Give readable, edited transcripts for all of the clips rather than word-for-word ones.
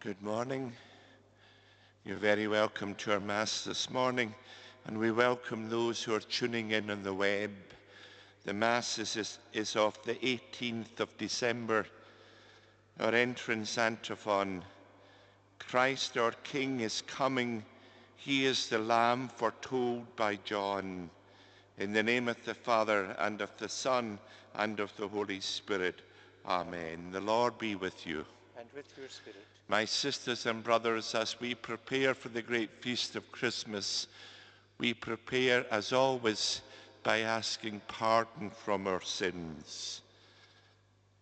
Good morning. You're very welcome to our Mass this morning, and we welcome those who are tuning in on the web. The Mass is of the 18th of December. Our entrance antiphon: Christ our King is coming. He is the Lamb foretold by John. In the name of the Father, and of the Son, and of the Holy Spirit. Amen. The Lord be with you. And with your spirit. My sisters and brothers, as we prepare for the great feast of Christmas, we prepare, as always, by asking pardon from our sins.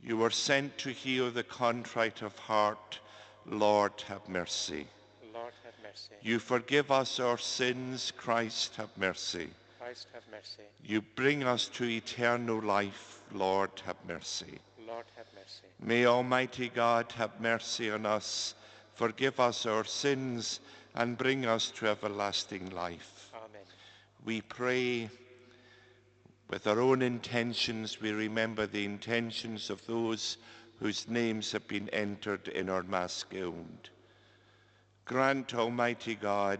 You were sent to heal the contrite of heart. Lord, have mercy. Lord, have mercy. You forgive us our sins. Christ, have mercy. Christ, have mercy. You bring us to eternal life. Lord, have mercy. Lord, have mercy. May Almighty God have mercy on us, forgive us our sins, and bring us to everlasting life. Amen. We pray with our own intentions. We remember the intentions of those whose names have been entered in our Mass Guild. Grant, Almighty God,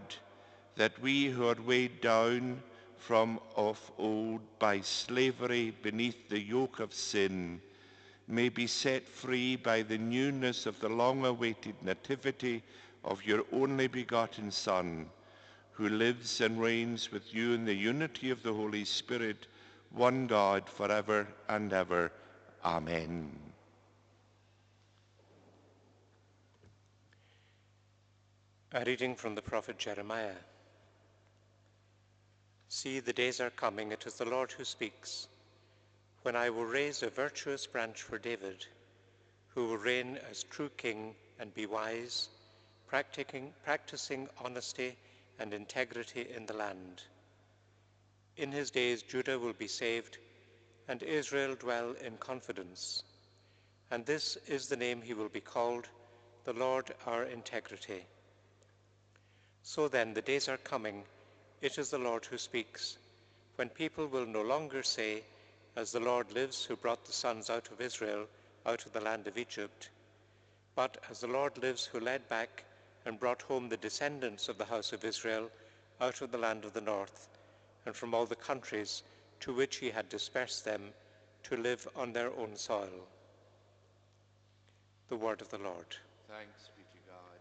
that we who are weighed down from of old by slavery beneath the yoke of sin may be set free by the newness of the long-awaited nativity of your only begotten Son, who lives and reigns with you in the unity of the Holy Spirit, one God, forever and ever. Amen. A reading from the prophet Jeremiah. See, the days are coming, it is the Lord who speaks, when I will raise a virtuous branch for David, who will reign as true king and be wise, practicing honesty and integrity in the land. In his days Judah will be saved, and Israel dwell in confidence. And this is the name he will be called, the Lord our integrity. So then the days are coming, it is the Lord who speaks, when people will no longer say, as the Lord lives, who brought the sons out of Israel, out of the land of Egypt, but as the Lord lives, who led back and brought home the descendants of the house of Israel out of the land of the north, and from all the countries to which he had dispersed them, to live on their own soil. The word of the Lord. Thanks be to God.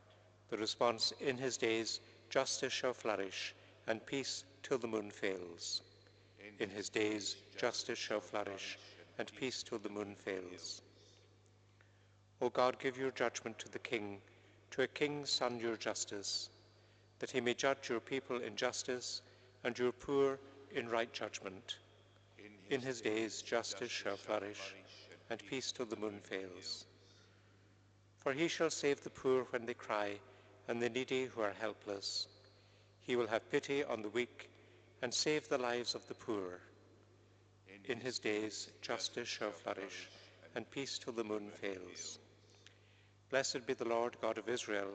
The response: in his days justice shall flourish, and peace till the moon fails. In his days justice shall flourish, and peace till the moon fails. O God, give your judgment to the king, to a king's son your justice, that he may judge your people in justice, and your poor in right judgment. In his days justice shall flourish, and peace till the moon fails. For he shall save the poor when they cry, and the needy who are helpless. He will have pity on the weak, and save the lives of the poor. In his days justice shall flourish, and peace till the moon fails. Blessed be the Lord God of Israel,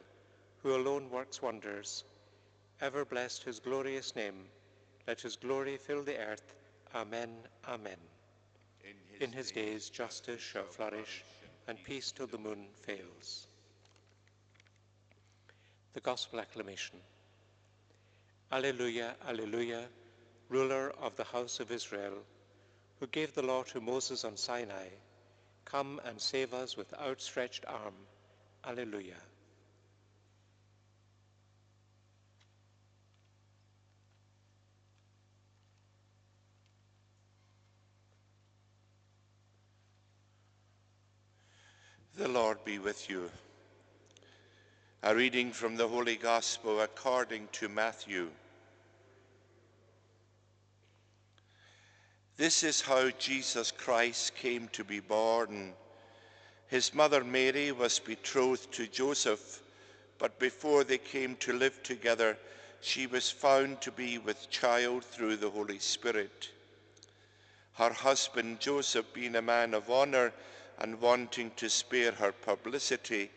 who alone works wonders. Ever blessed his glorious name. Let his glory fill the earth. Amen, amen. In his days justice shall flourish, and peace till the moon fails. The Gospel Acclamation. Alleluia, alleluia, ruler of the house of Israel, who gave the law to Moses on Sinai, come and save us with outstretched arm. Alleluia. The Lord be with you. A reading from the Holy Gospel according to Matthew. This is how Jesus Christ came to be born. His mother Mary was betrothed to Joseph, but before they came to live together, she was found to be with child through the Holy Spirit. Her husband Joseph, being a man of honor and wanting to spare her publicity,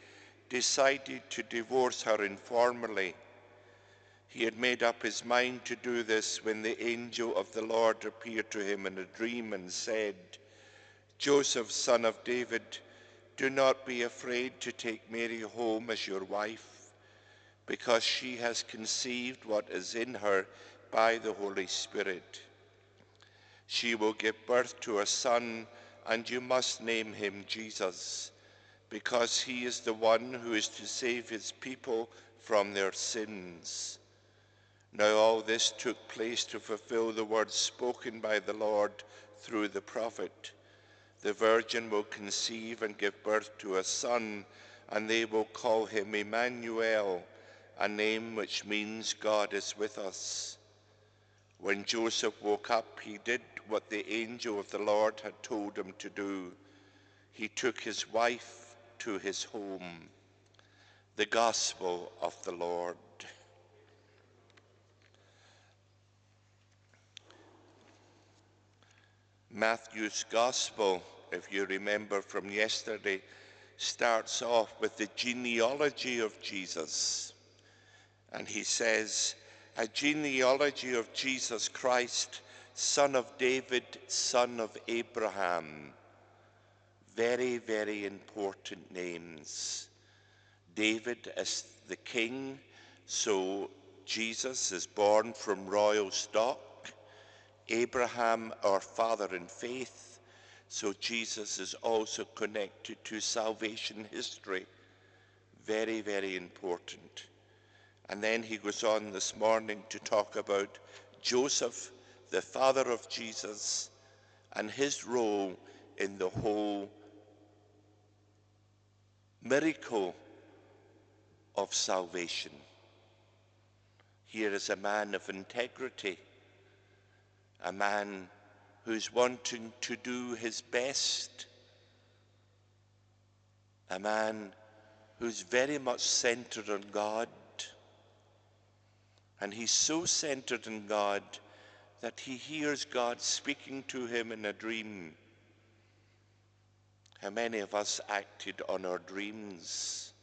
decided to divorce her informally. He had made up his mind to do this when the angel of the Lord appeared to him in a dream and said, "Joseph, son of David, Do not be afraid to take Mary home as your wife, because she has conceived what is in her by the Holy Spirit. She will give birth to a son, and you must name him Jesus, because he is the one who is to save his people from their sins. Now all this took place to fulfill the words spoken by the Lord through the prophet. The virgin will conceive and give birth to a son, and they will call him Emmanuel, a name which means God is with us. When Joseph woke up, he did what the angel of the Lord had told him to do. He took his wife to his home. The Gospel of the Lord. Matthew's Gospel, if you remember from yesterday, starts off with the genealogy of Jesus. And he says, a genealogy of Jesus Christ, son of David, son of Abraham. Very, very important names. David is the king, so Jesus is born from royal stock. Abraham, our father in faith, so Jesus is also connected to salvation history. Very, very important. And then he goes on this morning to talk about Joseph, the father of Jesus, and his role in the whole miracle of salvation. Here is a man of integrity, a man who's wanting to do his best, a man who's very much centered on God, and he's so centered on God that he hears God speaking to him in a dream. How many of us acted on our dreams?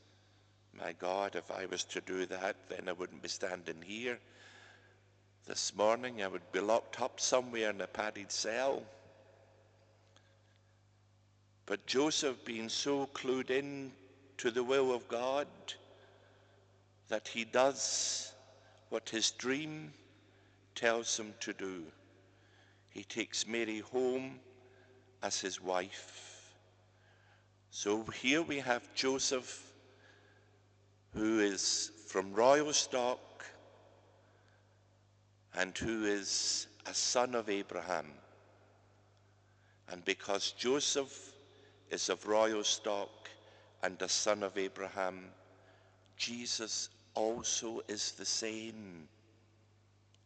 My God, if I was to do that, then I wouldn't be standing here this morning. I would be locked up somewhere in a padded cell. But Joseph, being so clued in to the will of God that he does what his dream tells him to do. He takes Mary home as his wife. So here we have Joseph, who is from royal stock and who is a son of Abraham. And because Joseph is of royal stock and a son of Abraham, Jesus also is the same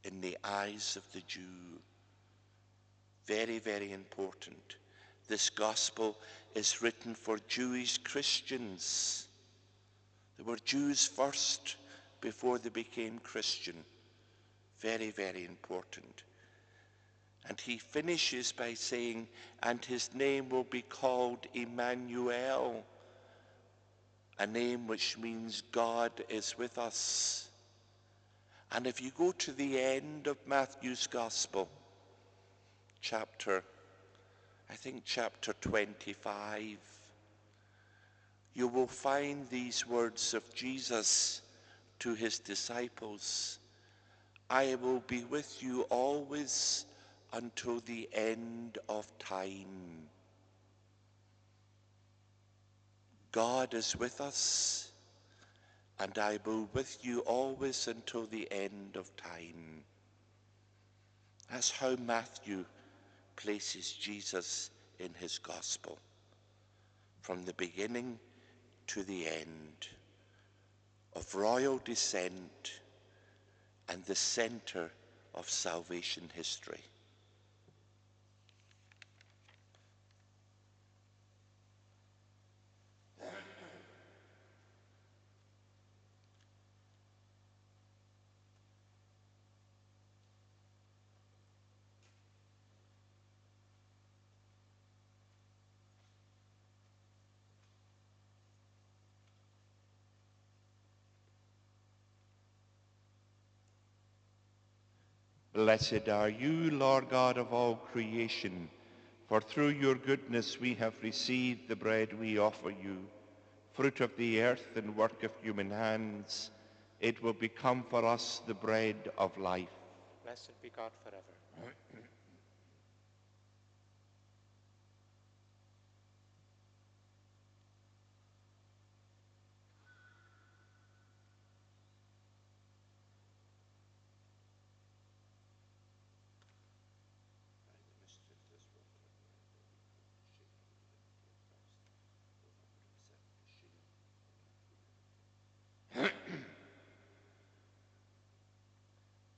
in the eyes of the Jew. Very, very important. This gospel is written for Jewish Christians. They were Jews first before they became Christian. Very, very important. And he finishes by saying, and his name will be called Emmanuel, a name which means God is with us. And if you go to the end of Matthew's Gospel, chapter 25, you will find these words of Jesus to his disciples: I will be with you always until the end of time. God is with us, and I will be with you always until the end of time. That's how Matthew places Jesus in his gospel, from the beginning to the end, of royal descent and the center of salvation history. Blessed are you, Lord God of all creation, For through your goodness we have received the bread we offer you, fruit of the earth and work of human hands. It will become for us the bread of life. Blessed be God forever.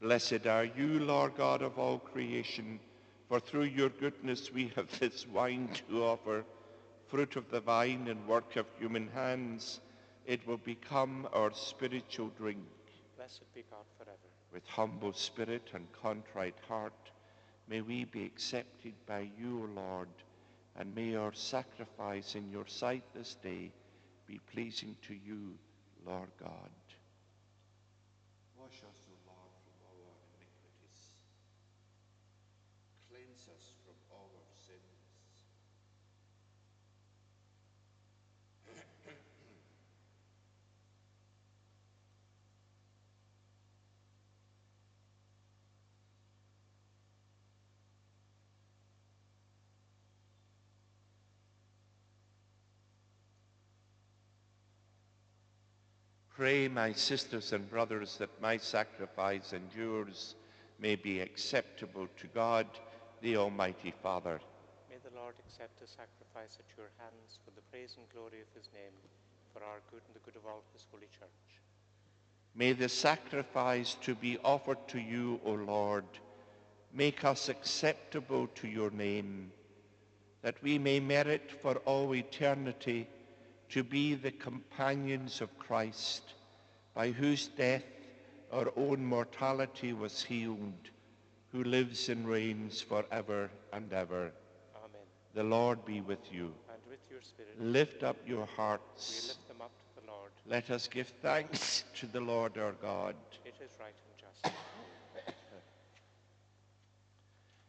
Blessed are you, Lord God of all creation, for through your goodness we have this wine to offer, fruit of the vine and work of human hands. It will become our spiritual drink. Blessed be God forever. With humble spirit and contrite heart, may we be accepted by you, O Lord, and may our sacrifice in your sight this day be pleasing to you, Lord God. Wash us, O Lord, from all our iniquities. Cleanse us from all our sins. Pray, my sisters and brothers, that my sacrifice and yours may be acceptable to God, the Almighty Father. May the Lord accept the sacrifice at your hands for the praise and glory of his name, for our good and the good of all his holy church. May the sacrifice to be offered to you, O Lord, make us acceptable to your name, that we may merit for all eternity to be the companions of Christ, by whose death our own mortality was healed, who lives and reigns forever and ever. Amen. The Lord be with you. And with your spirit, Lift up your we hearts. lift them up to the Lord. Let us give thanks to the Lord our God. It is right and just.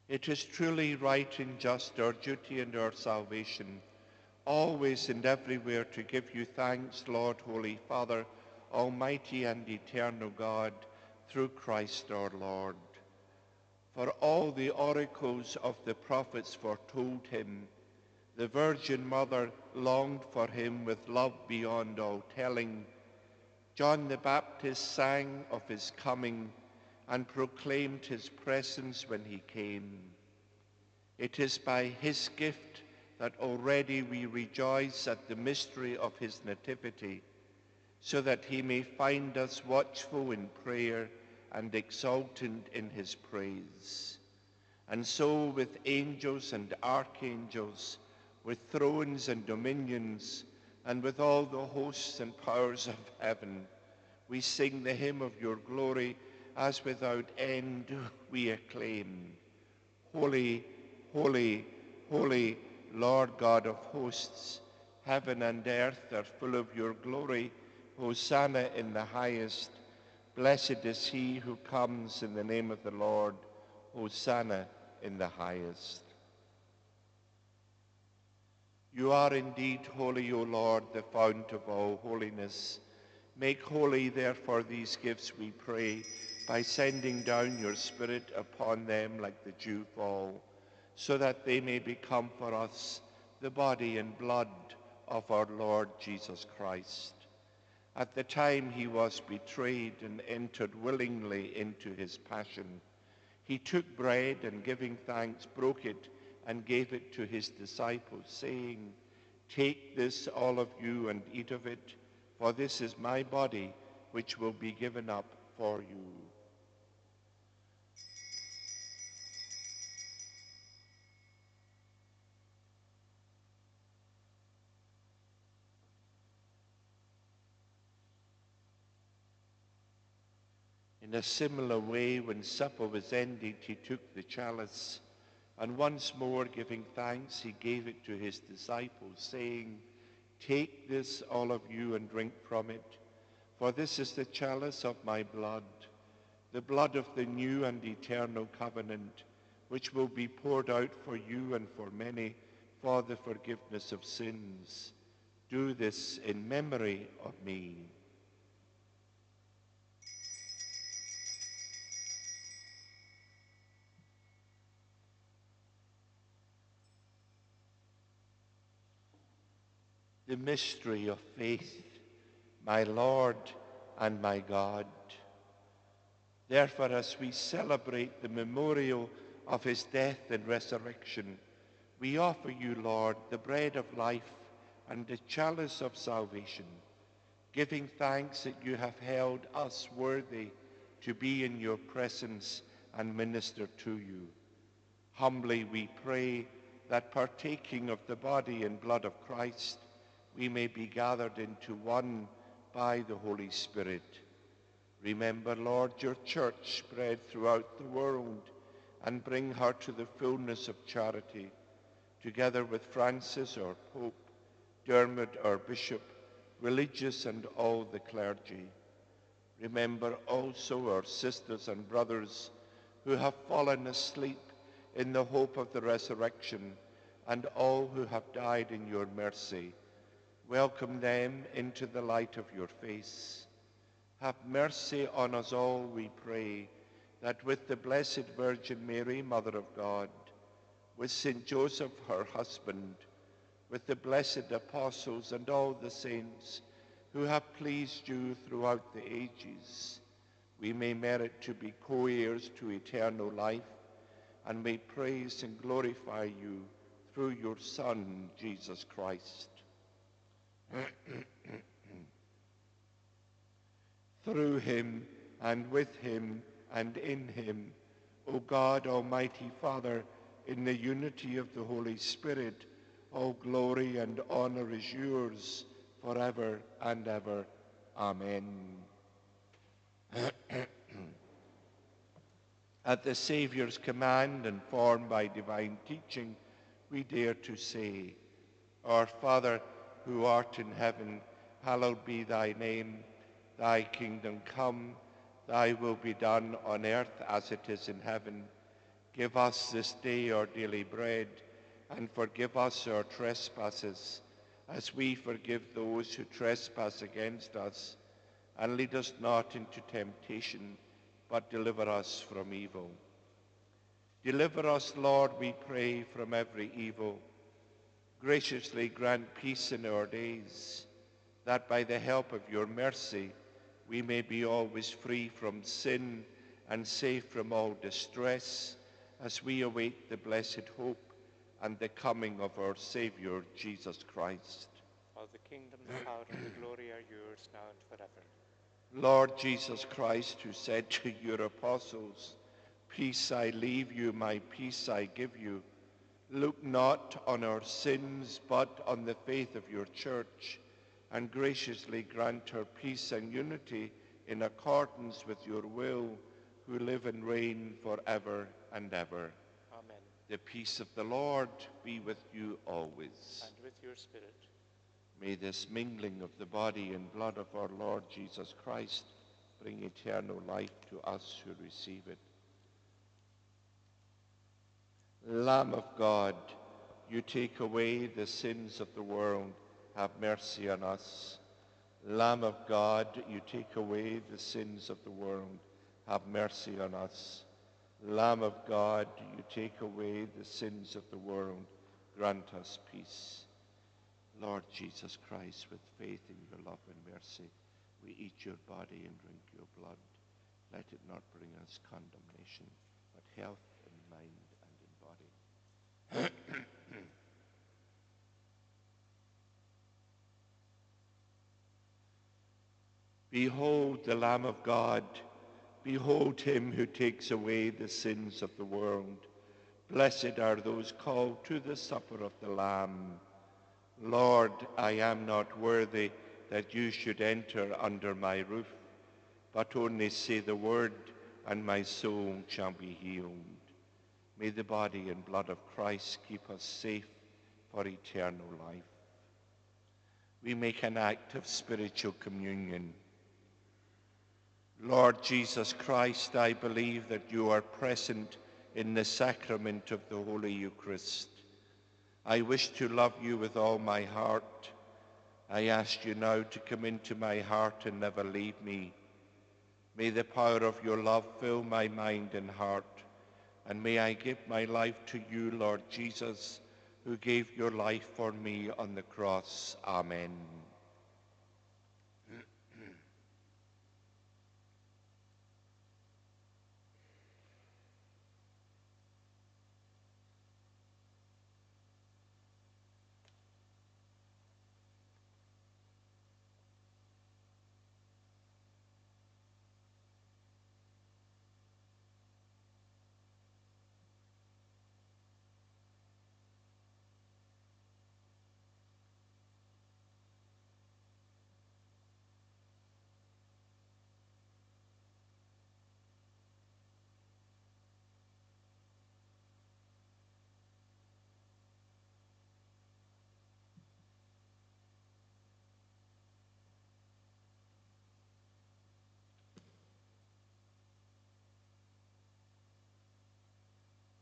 It is truly right and just, our duty and our salvation, always and everywhere to give you thanks, Lord, Holy Father, Almighty and eternal God, through Christ our Lord. For all the oracles of the prophets foretold him. The Virgin Mother longed for him with love beyond all telling. John the Baptist sang of his coming and proclaimed his presence when he came. It is by his gift that already we rejoice at the mystery of his nativity, so that he may find us watchful in prayer and exultant in his praise. And so with angels and archangels, with thrones and dominions, and with all the hosts and powers of heaven, we sing the hymn of your glory, as without end we acclaim. Holy, holy, holy, Lord God of hosts, heaven and earth are full of your glory. Hosanna in the highest. Blessed is he who comes in the name of the Lord. Hosanna in the highest. You are indeed holy, O Lord, the fount of all holiness. Make holy, therefore, these gifts, we pray, by sending down your Spirit upon them like the dewfall, so that they may become for us the body and blood of our Lord Jesus Christ. At the time he was betrayed and entered willingly into his passion, he took bread and, giving thanks, broke it and gave it to his disciples, saying, "Take this, all of you, and eat of it, for this is my body, which will be given up for you." In a similar way, when supper was ended, he took the chalice, and once more giving thanks, he gave it to his disciples, saying, "Take this, all of you, and drink from it, for this is the chalice of my blood, the blood of the new and eternal covenant, which will be poured out for you and for many for the forgiveness of sins. Do this in memory of me. The mystery of faith, my Lord and my God. Therefore, as we celebrate the memorial of his death and resurrection, we offer you, Lord, the bread of life and the chalice of salvation, giving thanks that you have held us worthy to be in your presence and minister to you. Humbly we pray that partaking of the body and blood of Christ, we may be gathered into one by the Holy Spirit. Remember, Lord, your church spread throughout the world and bring her to the fullness of charity, together with Francis, our Pope, Dermot, our Bishop, religious and all the clergy. Remember also our sisters and brothers who have fallen asleep in the hope of the resurrection, and all who have died in your mercy. Welcome them into the light of your face. Have mercy on us all, we pray, that with the Blessed Virgin Mary, Mother of God, with Saint Joseph, her husband, with the blessed apostles and all the saints who have pleased you throughout the ages, we may merit to be co-heirs to eternal life, and may praise and glorify you through your Son, Jesus Christ. Through him, and with him, and in him, O God, Almighty Father, in the unity of the Holy Spirit, all glory and honor is yours forever and ever. Amen. At the Saviour's command and formed by divine teaching, we dare to say, Our Father, who art in heaven, hallowed be thy name. Thy kingdom come, thy will be done on earth as it is in heaven. Give us this day our daily bread, and forgive us our trespasses, as we forgive those who trespass against us. And lead us not into temptation, but deliver us from evil. Deliver us, Lord, we pray, from every evil. Graciously grant peace in our days, that by the help of your mercy we may be always free from sin and safe from all distress, as we await the blessed hope and the coming of our Saviour, Jesus Christ. For the kingdom, the power, and the glory are yours now and forever. Lord Jesus Christ, who said to your apostles, Peace I leave you, my peace I give you, look not on our sins, but on the faith of your church, and graciously grant her peace and unity in accordance with your will, who live and reign forever and ever. Amen. The peace of the Lord be with you always. And with your spirit. May this mingling of the body and blood of our Lord Jesus Christ bring eternal life to us who receive it. Lamb of God, you take away the sins of the world, have mercy on us. Lamb of God, you take away the sins of the world, have mercy on us. Lamb of God, you take away the sins of the world, grant us peace. Lord Jesus Christ, with faith in your love and mercy, we eat your body and drink your blood. Let it not bring us condemnation, but health in mind and in body. Behold the Lamb of God. Behold him who takes away the sins of the world. Blessed are those called to the supper of the Lamb. Lord, I am not worthy that you should enter under my roof, but only say the word, and my soul shall be healed. May the body and blood of Christ keep us safe for eternal life. We make an act of spiritual communion. Lord Jesus Christ, I believe that you are present in the sacrament of the Holy Eucharist. I wish to love you with all my heart. I ask you now to come into my heart and never leave me. May the power of your love fill my mind and heart, and may I give my life to you, Lord Jesus, who gave your life for me on the cross. Amen.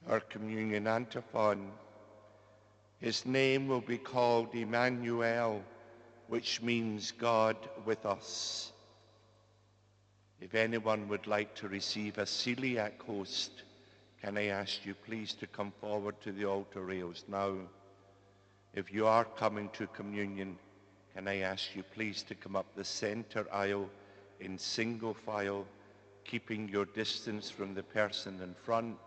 Our communion antiphon. His name will be called Emmanuel, which means God with us. If anyone would like to receive a celiac host, can I ask you please to come forward to the altar rails now? If you are coming to communion, can I ask you please to come up the center aisle in single file, keeping your distance from the person in front,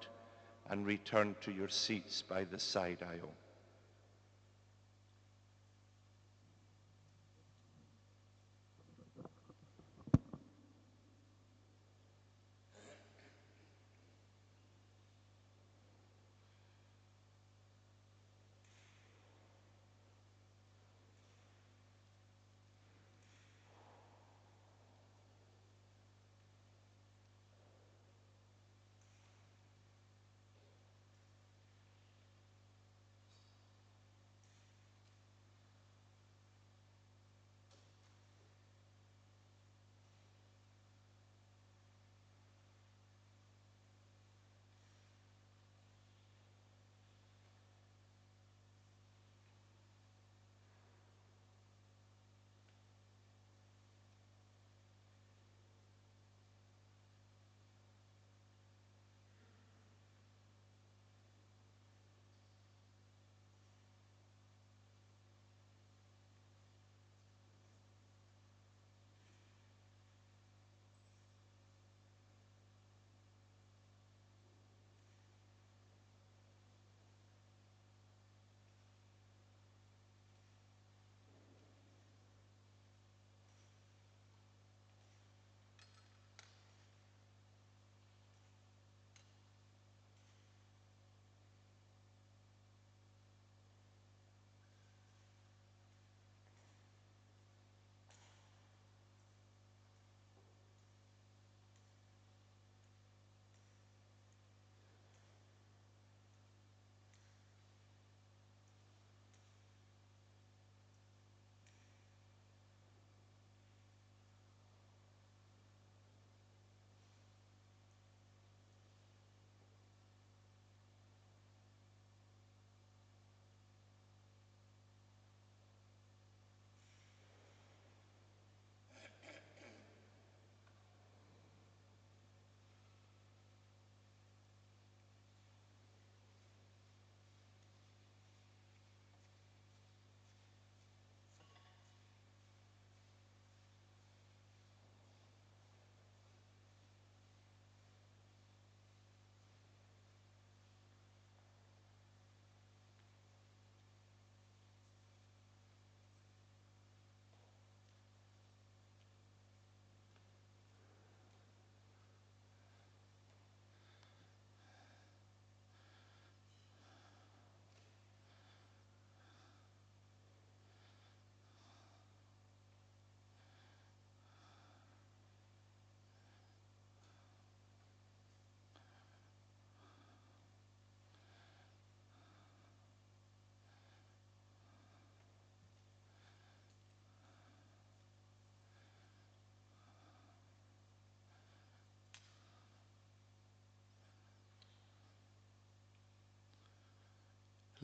and return to your seats by the side aisle.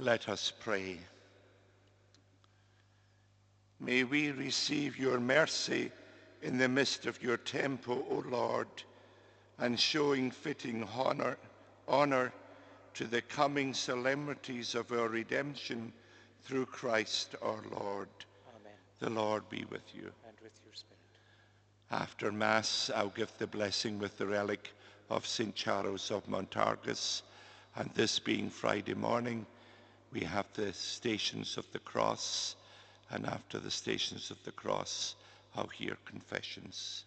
Let us pray. May we receive your mercy in the midst of your temple, O Lord, and showing fitting honor to the coming solemnities of our redemption through Christ our Lord. Amen. The Lord be with you. And with your spirit. After Mass, I'll give the blessing with the relic of St. Charles of Montargis, and this being Friday morning, we have the Stations of the Cross, and after the Stations of the Cross, I'll hear confessions.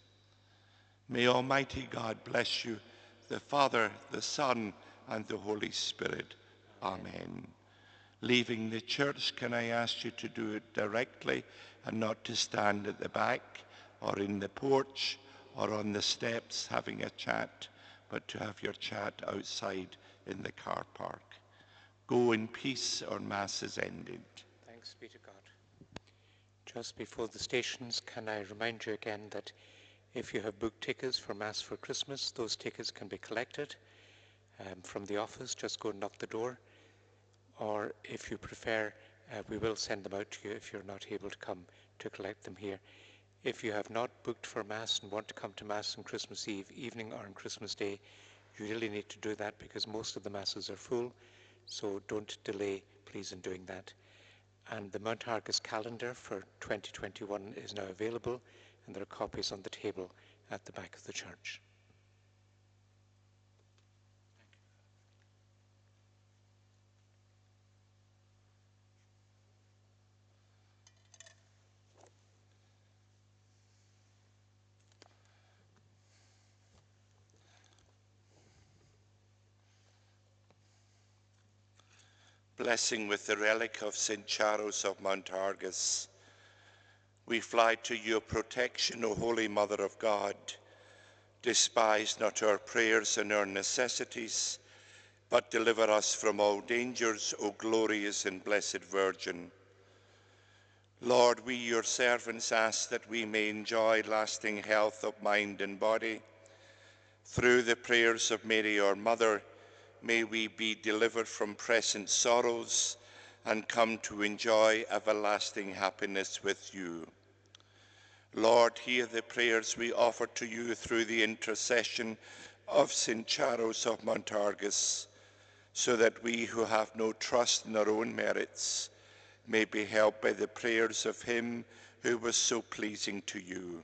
May Almighty God bless you, the Father, the Son, and the Holy Spirit. Amen. Leaving the church, can I ask you to do it directly and not to stand at the back or in the porch or on the steps having a chat, but to have your chat outside in the car park. Go in peace, our Mass is ended. Thanks be to God. Just before the stations, can I remind you again that if you have booked tickets for Mass for Christmas, those tickets can be collected from the office. Just go and knock the door. Or if you prefer, we will send them out to you if you're not able to come to collect them here. If you have not booked for Mass and want to come to Mass on Christmas Eve evening or on Christmas Day, you really need to do that because most of the Masses are full. So don't delay, please, in doing that. And the Montargis calendar for 2021 is now available, and there are copies on the table at the back of the church. Blessing with the relic of St. Charles of Montargis. We fly to your protection, O Holy Mother of God. Despise not our prayers and our necessities, but deliver us from all dangers, O glorious and blessed Virgin. Lord, we, your servants, ask that we may enjoy lasting health of mind and body. Through the prayers of Mary, our Mother, may we be delivered from present sorrows and come to enjoy everlasting happiness with you. Lord, hear the prayers we offer to you through the intercession of St. Charles of Montargis, so that we who have no trust in our own merits may be helped by the prayers of him who was so pleasing to you.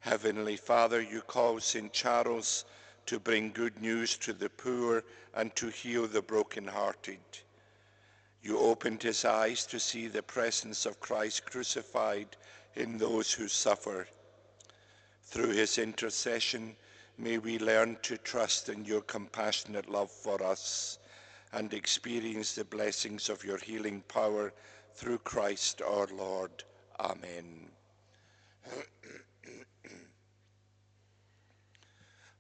Heavenly Father, you call St. Charles to bring good news to the poor and to heal the brokenhearted. You opened his eyes to see the presence of Christ crucified in those who suffer. Through his intercession, may we learn to trust in your compassionate love for us and experience the blessings of your healing power through Christ our Lord. Amen.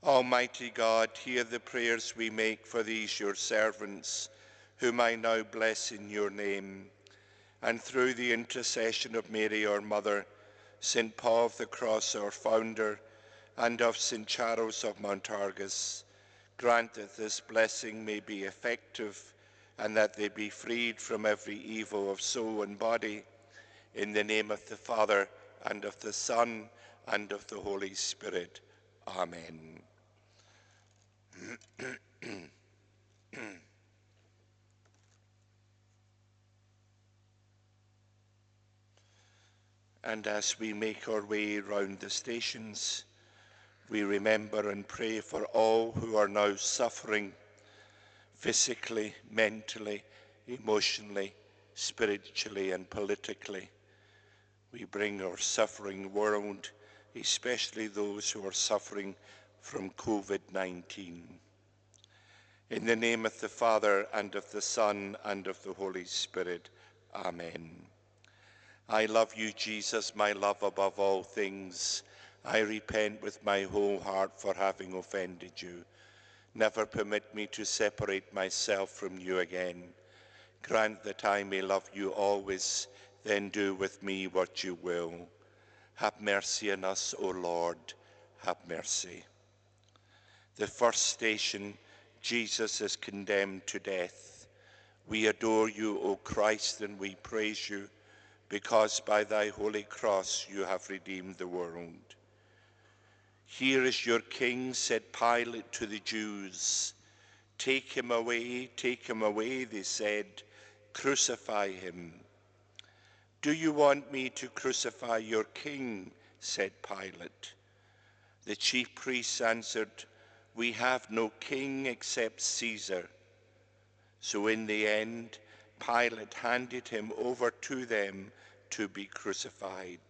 Almighty God, hear the prayers we make for these your servants, whom I now bless in your name, and through the intercession of Mary, our Mother, St. Paul of the Cross, our founder, and of St. Charles of Montargis, grant that this blessing may be effective and that they be freed from every evil of soul and body. In the name of the Father, and of the Son, and of the Holy Spirit. Amen. And as we make our way round the stations, we remember and pray for all who are now suffering physically, mentally, emotionally, spiritually, and politically. We bring our suffering world, especially those who are suffering from COVID-19. In the name of the Father, and of the Son, and of the Holy Spirit. Amen. I love you, Jesus, my love above all things. I repent with my whole heart for having offended you. Never permit me to separate myself from you again. Grant that I may love you always, then do with me what you will. Have mercy on us, O Lord, have mercy. The first station, Jesus is condemned to death. We adore you, O Christ, and we praise you, because by thy holy cross you have redeemed the world. Here is your king, said Pilate to the Jews. Take him away, they said. Crucify him. Do you want me to crucify your king? Said Pilate. The chief priests answered, we have no king except Caesar. So in the end, Pilate handed him over to them to be crucified.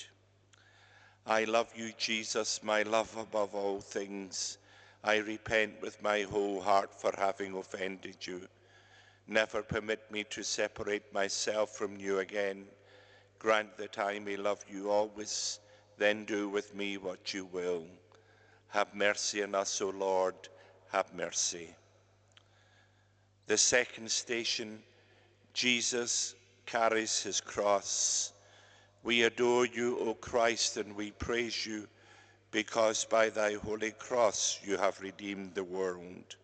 I love you, Jesus, my love above all things. I repent with my whole heart for having offended you. Never permit me to separate myself from you again. Grant that I may love you always, then do with me what you will. Have mercy on us, O Lord, have mercy. The second station, Jesus carries his cross. We adore you, O Christ, and we praise you, because by thy holy cross you have redeemed the world.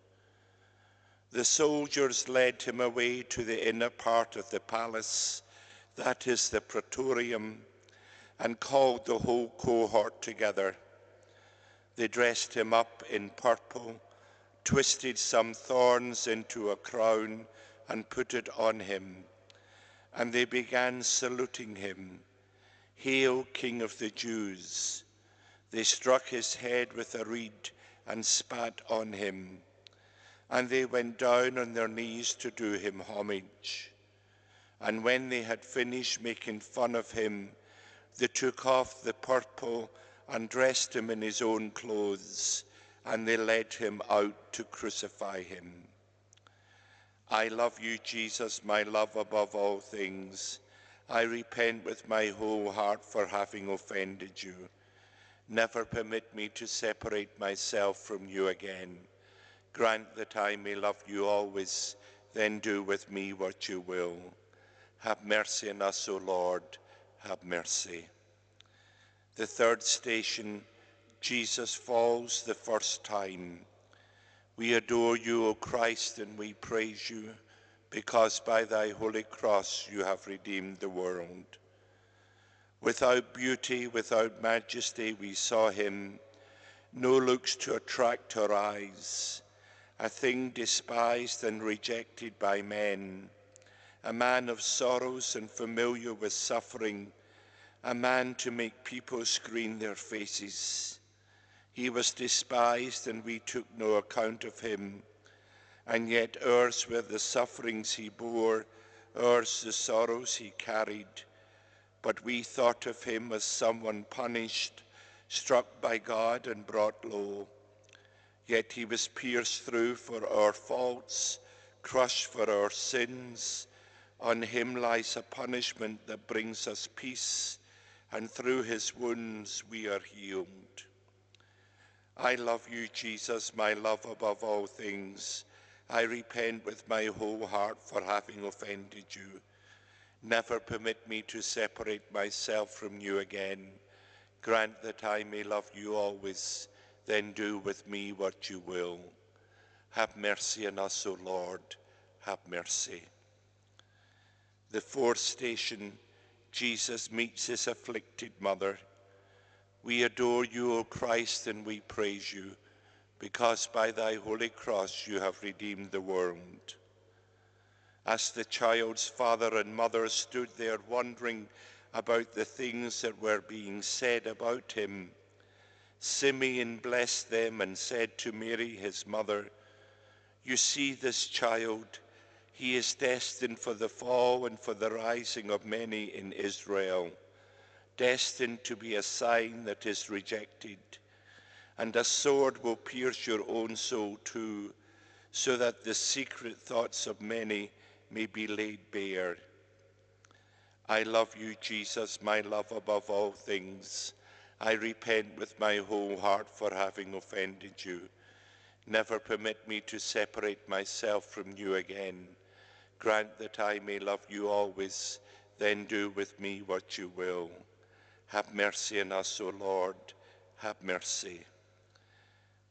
The soldiers led him away to the inner part of the palace, that is the Praetorium, and called the whole cohort together. They dressed him up in purple, twisted some thorns into a crown, and put it on him. And they began saluting him, Hail, King of the Jews! They struck his head with a reed and spat on him. And they went down on their knees to do him homage. And when they had finished making fun of him, they took off the purple and dressed him in his own clothes, and they led him out to crucify him. I love you, Jesus, my love above all things. I repent with my whole heart for having offended you. Never permit me to separate myself from you again. Grant that I may love you always, then do with me what you will. Have mercy on us, O Lord, have mercy. The third station, Jesus falls the first time. We adore you, O Christ, and we praise you, because by thy holy cross you have redeemed the world. Without beauty, without majesty, we saw him, no looks to attract our eyes, a thing despised and rejected by men, a man of sorrows and familiar with suffering, a man to make people screen their faces. He was despised and we took no account of him, and yet ours were the sufferings he bore, ours the sorrows he carried. But we thought of him as someone punished, struck by God and brought low. Yet he was pierced through for our faults, crushed for our sins. On him lies a punishment that brings us peace, and through his wounds we are healed. I love you, Jesus, my love above all things. I repent with my whole heart for having offended you. Never permit me to separate myself from you again. Grant that I may love you always, then do with me what you will. Have mercy on us, O Lord, have mercy. The fourth station, Jesus meets his afflicted mother. We adore you, O Christ, and we praise you, because by thy holy cross you have redeemed the world. As the child's father and mother stood there wondering about the things that were being said about him, Simeon blessed them and said to Mary, his mother, You see this child, he is destined for the fall and for the rising of many in Israel, destined to be a sign that is rejected, and a sword will pierce your own soul too, so that the secret thoughts of many may be laid bare. I love you, Jesus, my love above all things. I repent with my whole heart for having offended you. Never permit me to separate myself from you again. Grant that I may love you always, then do with me what you will. Have mercy on us, O Lord, have mercy.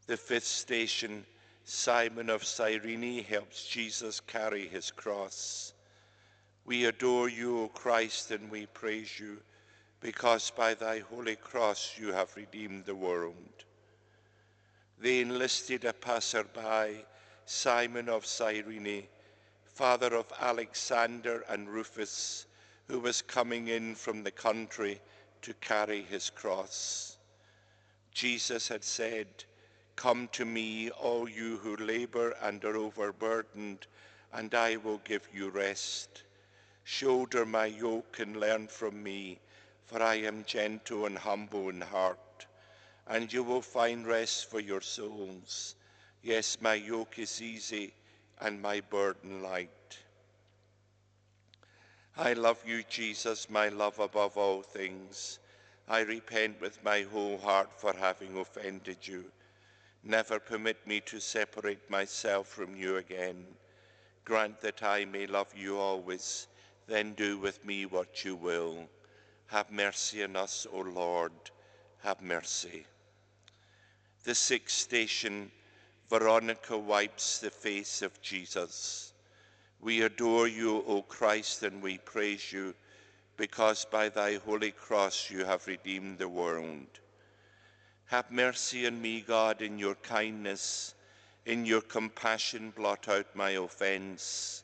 The fifth station, Simon of Cyrene helps Jesus carry his cross. We adore you, O Christ, and we praise you, because by thy holy cross you have redeemed the world. They enlisted a passer-by, Simon of Cyrene, father of Alexander and Rufus, who was coming in from the country to carry his cross. Jesus had said, "Come to me, all you who labor and are overburdened, and I will give you rest. Shoulder my yoke and learn from me, for I am gentle and humble in heart, and you will find rest for your souls. Yes, my yoke is easy and my burden light." I love you, Jesus, my love above all things. I repent with my whole heart for having offended you. Never permit me to separate myself from you again. Grant that I may love you always, then do with me what you will. Have mercy on us, O Lord, have mercy. The sixth station, Veronica wipes the face of Jesus. We adore you, O Christ, and we praise you, because by thy holy cross you have redeemed the world. Have mercy on me, God, in your kindness. In your compassion blot out my offense.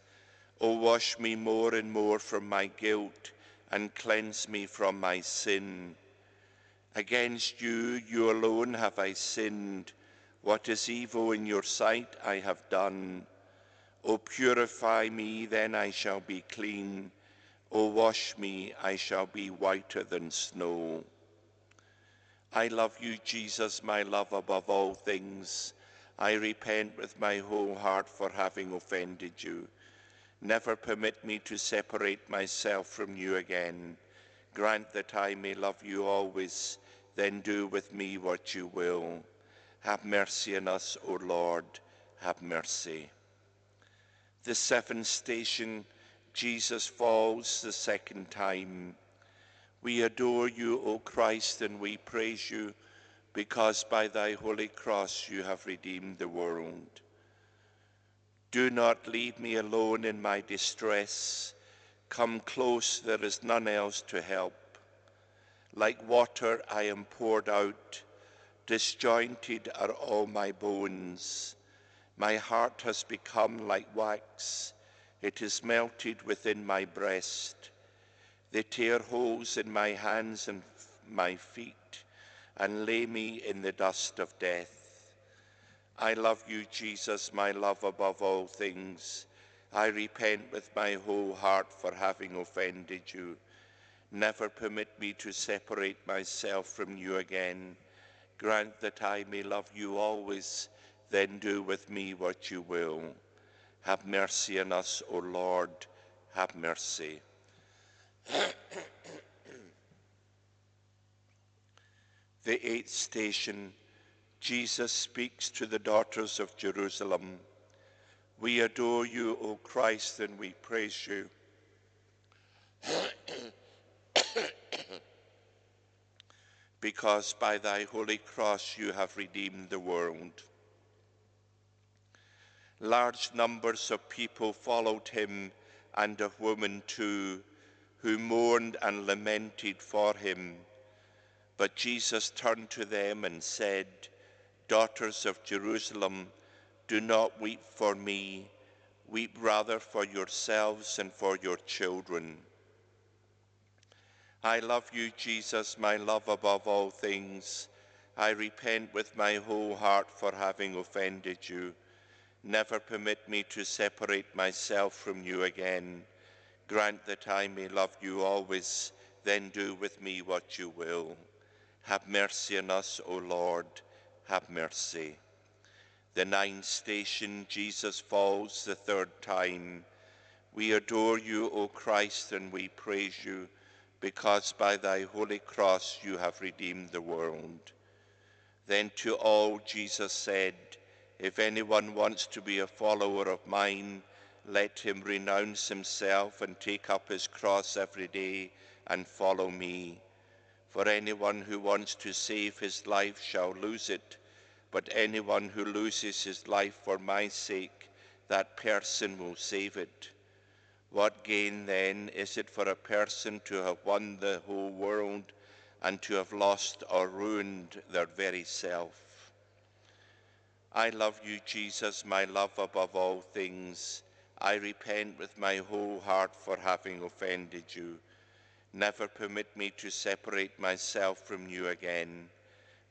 O wash me more and more from my guilt, and cleanse me from my sin. Against you, you alone have I sinned. What is evil in your sight I have done. O purify me, then I shall be clean. O wash me, I shall be whiter than snow. I love you, Jesus, my love above all things. I repent with my whole heart for having offended you. Never permit me to separate myself from you again. Grant that I may love you always, then do with me what you will. Have mercy on us, O Lord, have mercy. The seventh station, Jesus falls the second time. We adore you, O Christ, and we praise you, because by thy holy cross you have redeemed the world. Do not leave me alone in my distress. Come close, there is none else to help. Like water I am poured out, disjointed are all my bones. My heart has become like wax, it is melted within my breast. They tear holes in my hands and my feet, and lay me in the dust of death. I love you, Jesus, my love above all things. I repent with my whole heart for having offended you. Never permit me to separate myself from you again. Grant that I may love you always, then do with me what you will. Have mercy on us, O Lord, have mercy. The eighth station, Jesus speaks to the daughters of Jerusalem. We adore you, O Christ, and we praise you. Because by thy holy cross you have redeemed the world. Large numbers of people followed him, and of women too, who mourned and lamented for him. But Jesus turned to them and said, "Daughters of Jerusalem, do not weep for me, weep rather for yourselves and for your children." I love you, Jesus, my love above all things. I repent with my whole heart for having offended you. Never permit me to separate myself from you again. Grant that I may love you always, then do with me what you will. Have mercy on us, O Lord, have mercy. The ninth station, Jesus falls the third time. We adore you, O Christ, and we praise you, because by thy holy cross you have redeemed the world. Then to all Jesus said, "If anyone wants to be a follower of mine, let him renounce himself and take up his cross every day and follow me. For anyone who wants to save his life shall lose it, but anyone who loses his life for my sake, that person will save it. What gain then is it for a person to have won the whole world and to have lost or ruined their very self? I love you, Jesus, my love above all things. I repent with my whole heart for having offended you. Never permit me to separate myself from you again.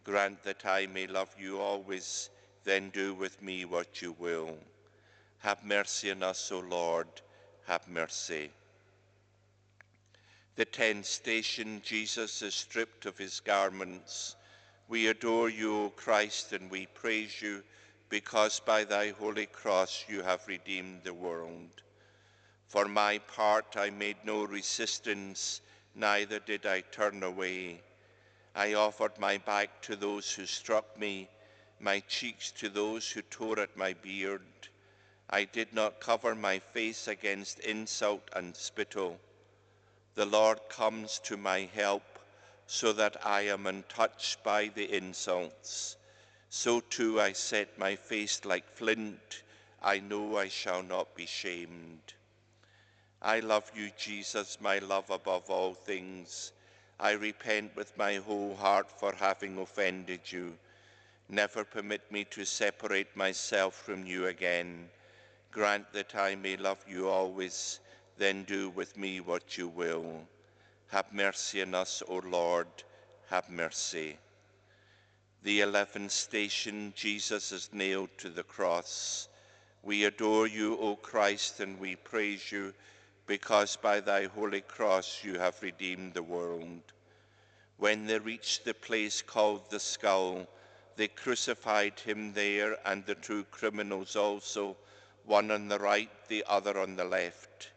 Grant that I may love you always, then do with me what you will. Have mercy on us, O Lord, have mercy. The 10th station, Jesus is stripped of his garments. We adore you, O Christ, and we praise you, because by thy holy cross you have redeemed the world. For my part, I made no resistance, neither did I turn away. I offered my back to those who struck me, my cheeks to those who tore at my beard. I did not cover my face against insult and spittle. The Lord comes to my help, so that I am untouched by the insults. So too I set my face like flint. I know I shall not be shamed. I love you, Jesus, my love above all things. I repent with my whole heart for having offended you. Never permit me to separate myself from you again. Grant that I may love you always, then do with me what you will. Have mercy on us, O Lord, have mercy. The 11th station, Jesus is nailed to the cross. We adore you, O Christ, and we praise you, because by thy holy cross you have redeemed the world. When they reached the place called the Skull, they crucified him there and the two criminals also, one on the right, the other on the left.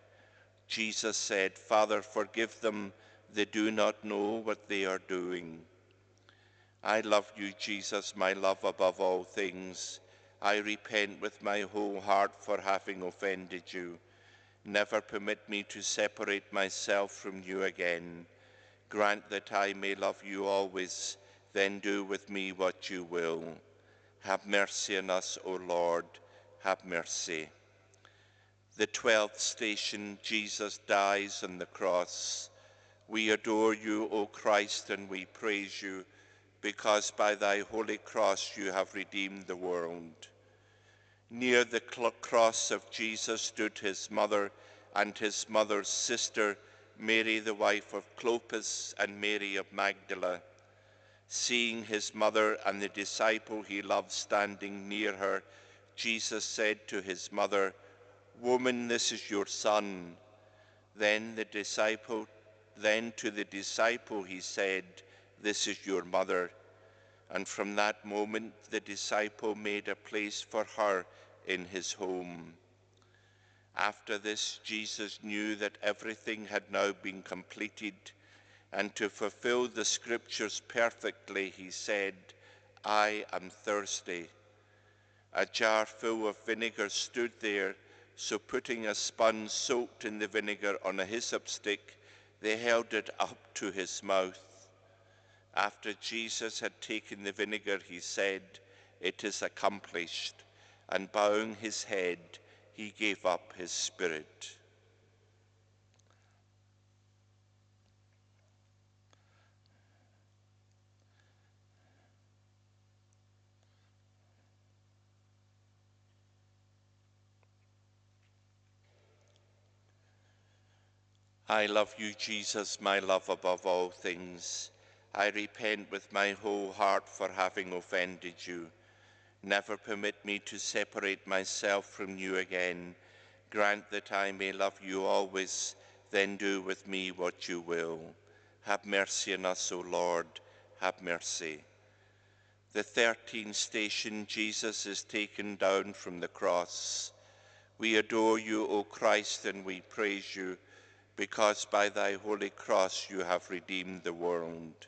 Jesus said, Father, forgive them, they do not know what they are doing. I love you, Jesus, my love above all things. I repent with my whole heart for having offended you. Never permit me to separate myself from you again. Grant that I may love you always, then do with me what you will. Have mercy on us, O Lord, have mercy. The 12th station, Jesus dies on the cross. We adore you, O Christ, and we praise you, because by thy holy cross you have redeemed the world. Near the cross of Jesus stood his mother and his mother's sister, Mary the wife of Clopas and Mary of Magdala. Seeing his mother and the disciple he loved standing near her, Jesus said to his mother, Woman, this is your son. Then to the disciple he said, This is your mother. And from that moment the disciple made a place for her in his home. After this, Jesus knew that everything had now been completed, and to fulfill the scriptures perfectly, he said, I am thirsty. A jar full of vinegar stood there, so putting a sponge soaked in the vinegar on a hyssop stick, they held it up to his mouth. After Jesus had taken the vinegar, he said, It is accomplished, and bowing his head, he gave up his spirit. I love you, Jesus, my love above all things. I repent with my whole heart for having offended you. Never permit me to separate myself from you again. Grant that I may love you always, then do with me what you will. Have mercy on us, O Lord, have mercy. The 13th station, Jesus is taken down from the cross. We adore you, O Christ, and we praise you, because by thy holy cross you have redeemed the world.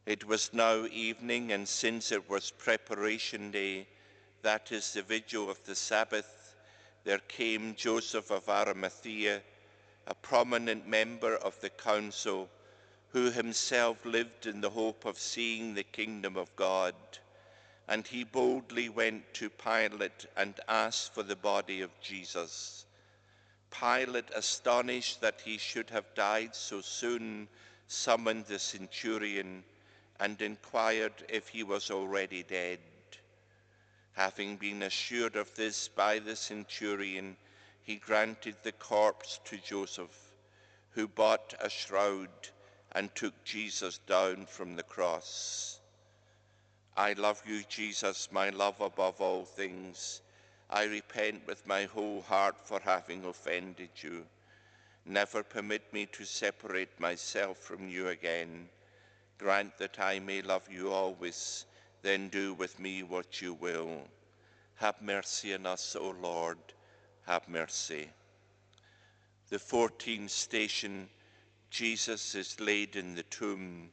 It was now evening, and since it was preparation day, that is the vigil of the Sabbath, there came Joseph of Arimathea, a prominent member of the council, who himself lived in the hope of seeing the kingdom of God. And he boldly went to Pilate and asked for the body of Jesus. Pilate, astonished that he should have died so soon, summoned the centurion and inquired if he was already dead. Having been assured of this by the centurion, he granted the corpse to Joseph, who bought a shroud and took Jesus down from the cross. I love you, Jesus, my love above all things. I repent with my whole heart for having offended you. Never permit me to separate myself from you again. Grant that I may love you always, then do with me what you will. Have mercy on us, O Lord, have mercy. The 14th station, Jesus is laid in the tomb.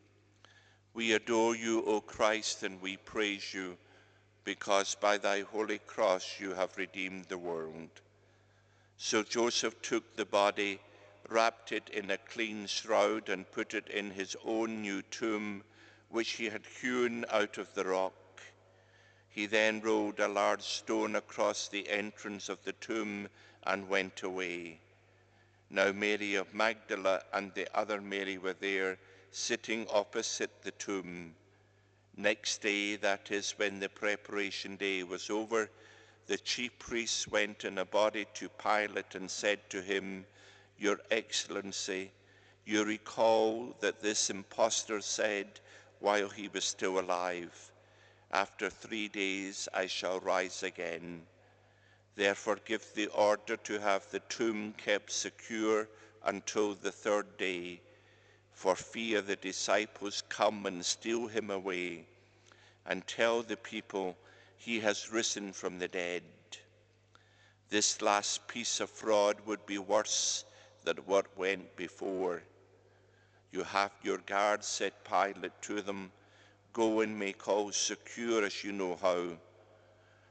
We adore you, O Christ, and we praise you, because by thy holy cross you have redeemed the world. So Joseph took the body, wrapped it in a clean shroud, and put it in his own new tomb, which he had hewn out of the rock. He then rolled a large stone across the entrance of the tomb and went away. Now Mary of Magdala and the other Mary were there, sitting opposite the tomb. Next day, that is when the preparation day was over, the chief priests went in a body to Pilate and said to him, Your Excellency, you recall that this impostor said while he was still alive, After 3 days I shall rise again. Therefore give the order to have the tomb kept secure until the 3rd day, for fear the disciples come and steal him away, and tell the people he has risen from the dead. This last piece of fraud would be worse than what went before. You have your guards, said Pilate to them. Go and make all secure as you know how.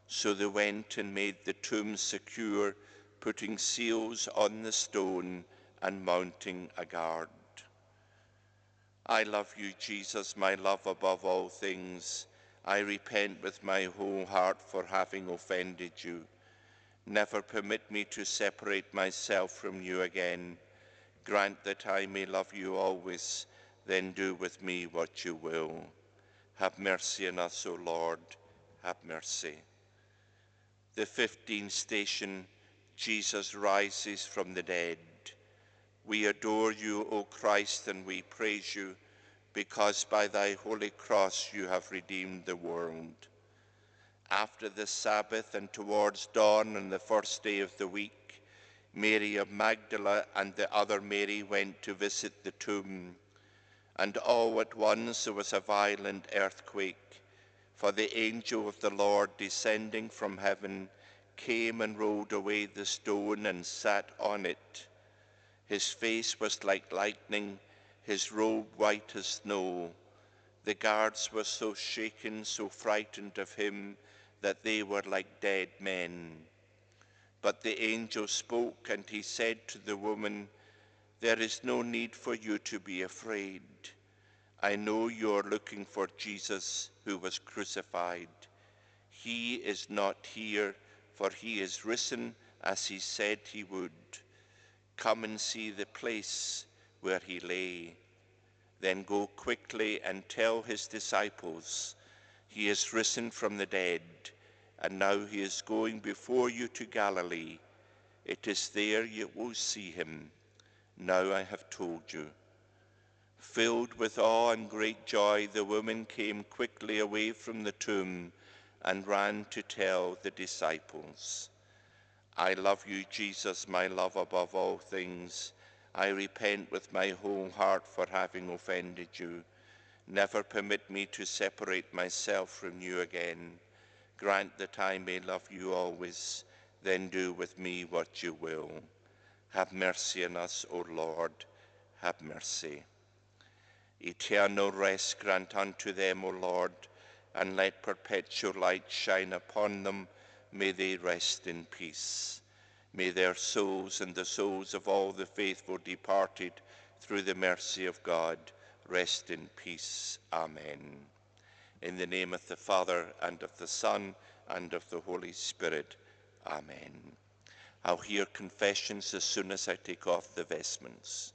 So they went and made the tomb secure, putting seals on the stone and mounting a guard. I love you, Jesus, my love above all things. I repent with my whole heart for having offended you. Never permit me to separate myself from you again. Grant that I may love you always, then do with me what you will. Have mercy on us, O Lord, have mercy. The 15th station, Jesus rises from the dead. We adore you, O Christ, and we praise you, because by thy holy cross you have redeemed the world. After the Sabbath and towards dawn on the 1st day of the week, Mary of Magdala and the other Mary went to visit the tomb. And all at once there was a violent earthquake, for the angel of the Lord descending from heaven came and rolled away the stone and sat on it. His face was like lightning, his robe white as snow. The guards were so shaken, so frightened of him, that they were like dead men. But the angel spoke, and he said to the woman, There is no need for you to be afraid. I know you are looking for Jesus who was crucified. He is not here, for he is risen as he said he would. Come and see the place where he lay. Then go quickly and tell his disciples, he is risen from the dead, and now he is going before you to Galilee. It is there you will see him. Now I have told you. Filled with awe and great joy, the woman came quickly away from the tomb and ran to tell the disciples. I love you, Jesus, my love above all things. I repent with my whole heart for having offended you. Never permit me to separate myself from you again. Grant that I may love you always, then do with me what you will. Have mercy on us, O Lord, have mercy. Eternal rest grant unto them, O Lord, and let perpetual light shine upon them. May they rest in peace. May their souls and the souls of all the faithful departed through the mercy of God rest in peace. Amen. In the name of the Father, and of the Son, and of the Holy Spirit. Amen. I'll hear confessions as soon as I take off the vestments.